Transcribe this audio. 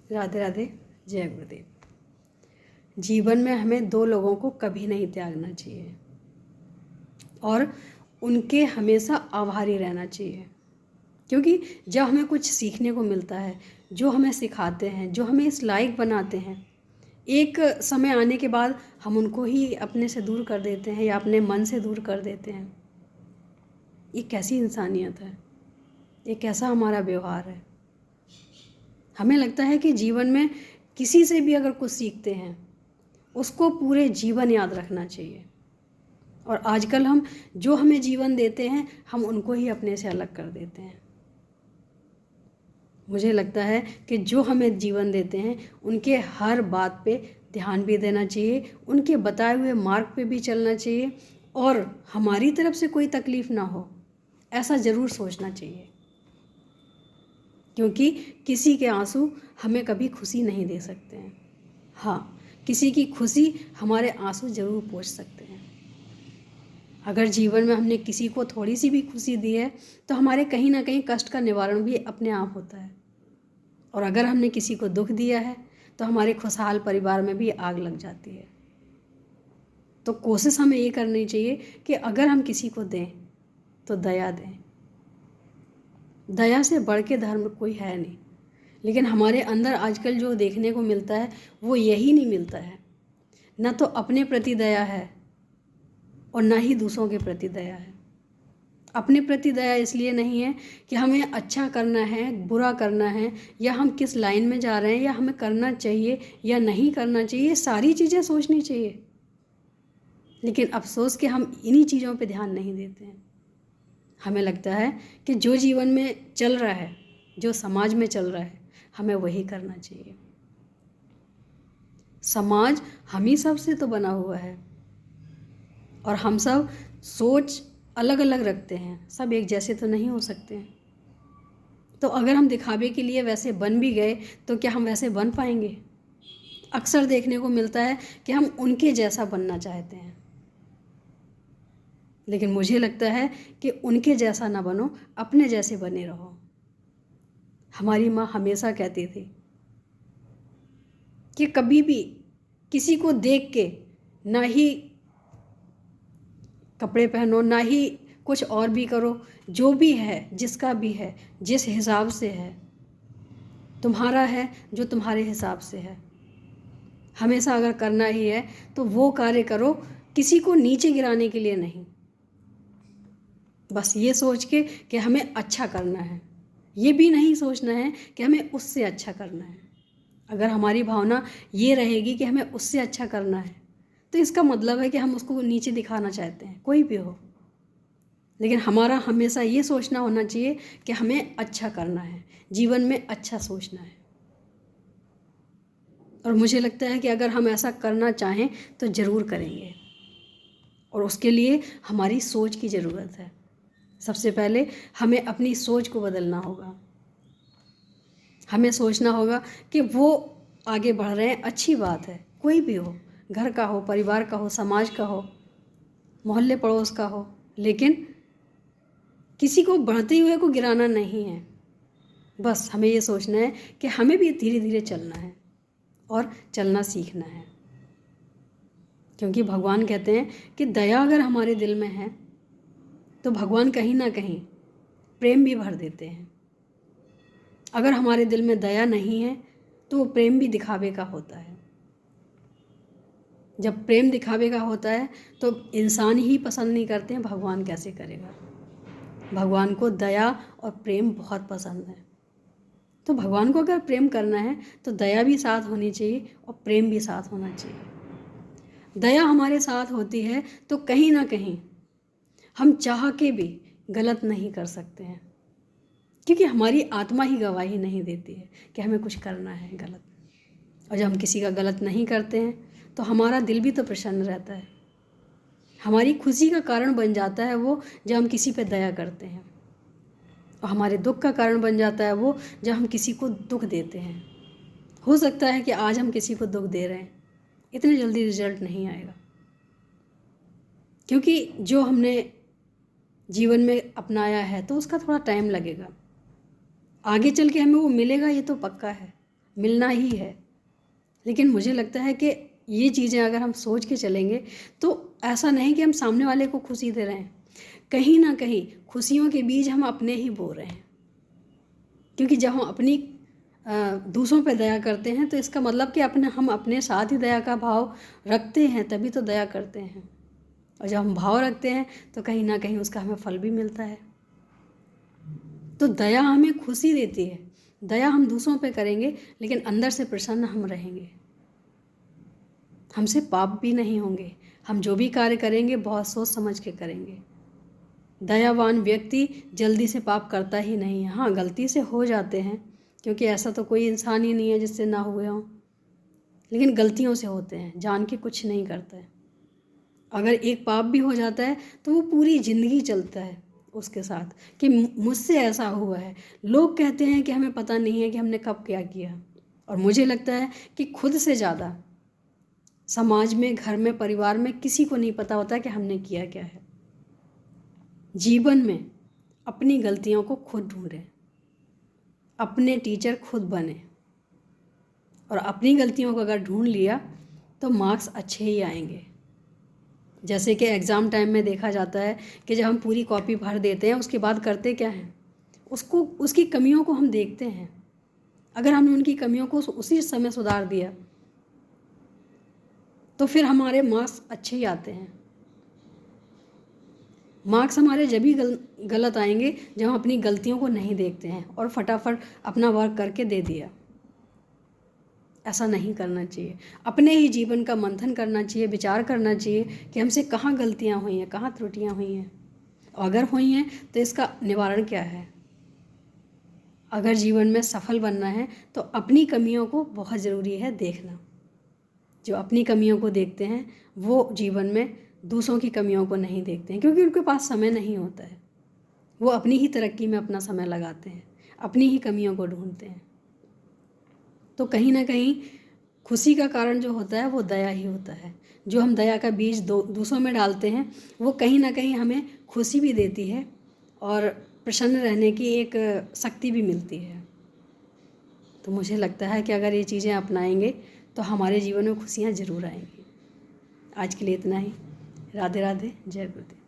राधे राधे। जय गुरुदेव। जीवन में हमें दो लोगों को कभी नहीं त्यागना चाहिए और उनके हमेशा आभारी रहना चाहिए, क्योंकि जब हमें कुछ सीखने को मिलता है, जो हमें सिखाते हैं, जो हमें इस लायक बनाते हैं, एक समय आने के बाद हम उनको ही अपने से दूर कर देते हैं या अपने मन से दूर कर देते हैं। ये कैसी इंसानियत है, ये कैसा हमारा व्यवहार है। हमें लगता है कि जीवन में किसी से भी अगर कुछ सीखते हैं उसको पूरे जीवन याद रखना चाहिए, और आजकल हम जो हमें जीवन देते हैं हम उनको ही अपने से अलग कर देते हैं। मुझे लगता है कि जो हमें जीवन देते हैं उनके हर बात पे ध्यान भी देना चाहिए, उनके बताए हुए मार्ग पे भी चलना चाहिए, और हमारी तरफ से कोई तकलीफ़ ना हो ऐसा ज़रूर सोचना चाहिए, क्योंकि किसी के आंसू हमें कभी खुशी नहीं दे सकते हैं। हाँ, किसी की खुशी हमारे आंसू ज़रूर पोंछ सकते हैं। अगर जीवन में हमने किसी को थोड़ी सी भी खुशी दी है तो हमारे कहीं ना कहीं कष्ट का निवारण भी अपने आप होता है, और अगर हमने किसी को दुख दिया है तो हमारे खुशहाल परिवार में भी आग लग जाती है। तो कोशिश हमें ये करनी चाहिए कि अगर हम किसी को दें तो दया दें। दया से बढ़ के धर्म कोई है नहीं, लेकिन हमारे अंदर आजकल जो देखने को मिलता है वो यही नहीं मिलता है। न तो अपने प्रति दया है और ना ही दूसरों के प्रति दया है। अपने प्रति दया इसलिए नहीं है कि हमें अच्छा करना है, बुरा करना है, या हम किस लाइन में जा रहे हैं, या हमें करना चाहिए या नहीं करना चाहिए, ये सारी चीज़ें सोचनी चाहिए। लेकिन अफसोस कि हम इन्हीं चीज़ों पे ध्यान नहीं देते हैं। हमें लगता है कि जो जीवन में चल रहा है, जो समाज में चल रहा है, हमें वही करना चाहिए। समाज हम ही सब से तो बना हुआ है, और हम सब सोच अलग अलग रखते हैं, सब एक जैसे तो नहीं हो सकते हैं। तो अगर हम दिखावे के लिए वैसे बन भी गए तो क्या हम वैसे बन पाएंगे? अक्सर देखने को मिलता है कि हम उनके जैसा बनना चाहते हैं, लेकिन मुझे लगता है कि उनके जैसा ना बनो, अपने जैसे बने रहो। हमारी माँ हमेशा कहती थी कि कभी भी किसी को देख के ना ही कपड़े पहनो, ना ही कुछ और भी करो। जो भी है, जिसका भी है, जिस हिसाब से है, तुम्हारा है जो तुम्हारे हिसाब से है। हमेशा अगर करना ही है तो वो कार्य करो, किसी को नीचे गिराने के लिए नहीं, बस ये सोच के कि हमें अच्छा करना है। ये भी नहीं सोचना है कि हमें उससे अच्छा करना है। अगर हमारी भावना ये रहेगी कि हमें उससे अच्छा करना है तो इसका मतलब है कि हम उसको नीचे दिखाना चाहते हैं, कोई भी हो। लेकिन हमारा हमेशा ये सोचना होना चाहिए कि हमें अच्छा करना है, जीवन में अच्छा सोचना है। और मुझे लगता है कि अगर हम ऐसा करना चाहें तो ज़रूर करेंगे, और उसके लिए हमारी सोच की ज़रूरत है। सबसे पहले हमें अपनी सोच को बदलना होगा। हमें सोचना होगा कि वो आगे बढ़ रहे हैं, अच्छी बात है, कोई भी हो, घर का हो, परिवार का हो, समाज का हो, मोहल्ले पड़ोस का हो, लेकिन किसी को बढ़ते हुए को गिराना नहीं है। बस हमें ये सोचना है कि हमें भी धीरे धीरे चलना है और चलना सीखना है, क्योंकि भगवान कहते हैं कि दया अगर हमारे दिल में है तो भगवान कहीं ना कहीं प्रेम भी भर देते हैं। अगर हमारे दिल में दया नहीं है तो वो प्रेम भी दिखावे का होता है। जब प्रेम दिखावे का होता है तो इंसान ही पसंद नहीं करते हैं, भगवान कैसे करेगा? भगवान को दया और प्रेम बहुत पसंद है। तो भगवान को अगर प्रेम करना है तो दया भी साथ होनी चाहिए और प्रेम भी साथ होना चाहिए। दया हमारे साथ होती है तो कहीं ना कहीं हम चाह के भी गलत नहीं कर सकते हैं, क्योंकि हमारी आत्मा ही गवाही नहीं देती है कि हमें कुछ करना है गलत। और जब हम किसी का गलत नहीं करते हैं तो हमारा दिल भी तो प्रसन्न रहता है। हमारी खुशी का कारण बन जाता है वो जब हम किसी पे दया करते हैं, और हमारे दुख का कारण बन जाता है वो जब हम किसी को दुख देते हैं। हो सकता है कि आज हम किसी को दुख दे रहे हैं, इतने जल्दी रिजल्ट नहीं आएगा, क्योंकि जो हमने जीवन में अपनाया है तो उसका थोड़ा टाइम लगेगा। आगे चल के हमें वो मिलेगा, ये तो पक्का है, मिलना ही है। लेकिन मुझे लगता है कि ये चीज़ें अगर हम सोच के चलेंगे तो ऐसा नहीं कि हम सामने वाले को खुशी दे रहे हैं, कहीं ना कहीं खुशियों के बीज हम अपने ही बो रहे हैं। क्योंकि जब हम अपनी दूसरों पे दया करते हैं तो इसका मतलब कि हम अपने साथ ही दया का भाव रखते हैं, तभी तो दया करते हैं। और जब हम भाव रखते हैं तो कहीं ना कहीं उसका हमें फल भी मिलता है। तो दया हमें खुशी देती है। दया हम दूसरों पे करेंगे लेकिन अंदर से प्रसन्न हम रहेंगे, हमसे पाप भी नहीं होंगे। हम जो भी कार्य करेंगे बहुत सोच समझ के करेंगे। दयावान व्यक्ति जल्दी से पाप करता ही नहीं है। हाँ, गलती से हो जाते हैं, क्योंकि ऐसा तो कोई इंसान ही नहीं है जिससे ना हुए हों, लेकिन गलतियों से होते हैं, जान के कुछ नहीं करता है। अगर एक पाप भी हो जाता है तो वो पूरी ज़िंदगी चलता है उसके साथ कि मुझसे ऐसा हुआ है। लोग कहते हैं कि हमें पता नहीं है कि हमने कब क्या किया, और मुझे लगता है कि खुद से ज़्यादा समाज में, घर में, परिवार में किसी को नहीं पता होता कि हमने किया क्या है। जीवन में अपनी गलतियों को खुद ढूंढें, अपने टीचर खुद बने, और अपनी गलतियों को अगर ढूंढ लिया तो मार्क्स अच्छे ही आएंगे। जैसे कि एग्ज़ाम टाइम में देखा जाता है कि जब हम पूरी कॉपी भर देते हैं उसके बाद करते क्या हैं, उसकी कमियों को हम देखते हैं। अगर हमने उनकी कमियों को उसी समय सुधार दिया तो फिर हमारे मार्क्स अच्छे ही आते हैं। मार्क्स हमारे जब भी गलत आएंगे जब हम अपनी गलतियों को नहीं देखते हैं और फटाफट अपना वर्क करके दे दिया। ऐसा नहीं करना चाहिए। अपने ही जीवन का मंथन करना चाहिए, विचार करना चाहिए कि हमसे कहाँ गलतियाँ हुई हैं, कहाँ त्रुटियाँ हुई हैं, अगर हुई हैं तो इसका निवारण क्या है। अगर जीवन में सफल बनना है तो अपनी कमियों को बहुत ज़रूरी है देखना। जो अपनी कमियों को देखते हैं वो जीवन में दूसरों की कमियों को नहीं देखते हैं, क्योंकि उनके पास समय नहीं होता है। वो अपनी ही तरक्की में अपना समय लगाते हैं, अपनी ही कमियों को ढूंढते हैं। तो कहीं ना कहीं खुशी का कारण जो होता है वो दया ही होता है। जो हम दया का बीज दूसरों में डालते हैं वो कहीं ना कहीं हमें खुशी भी देती है और प्रसन्न रहने की एक शक्ति भी मिलती है। तो मुझे लगता है कि अगर ये चीज़ें अपनाएंगे तो हमारे जीवन में खुशियाँ ज़रूर आएंगी। आज के लिए इतना ही। राधे राधे, जय गुरुदेव।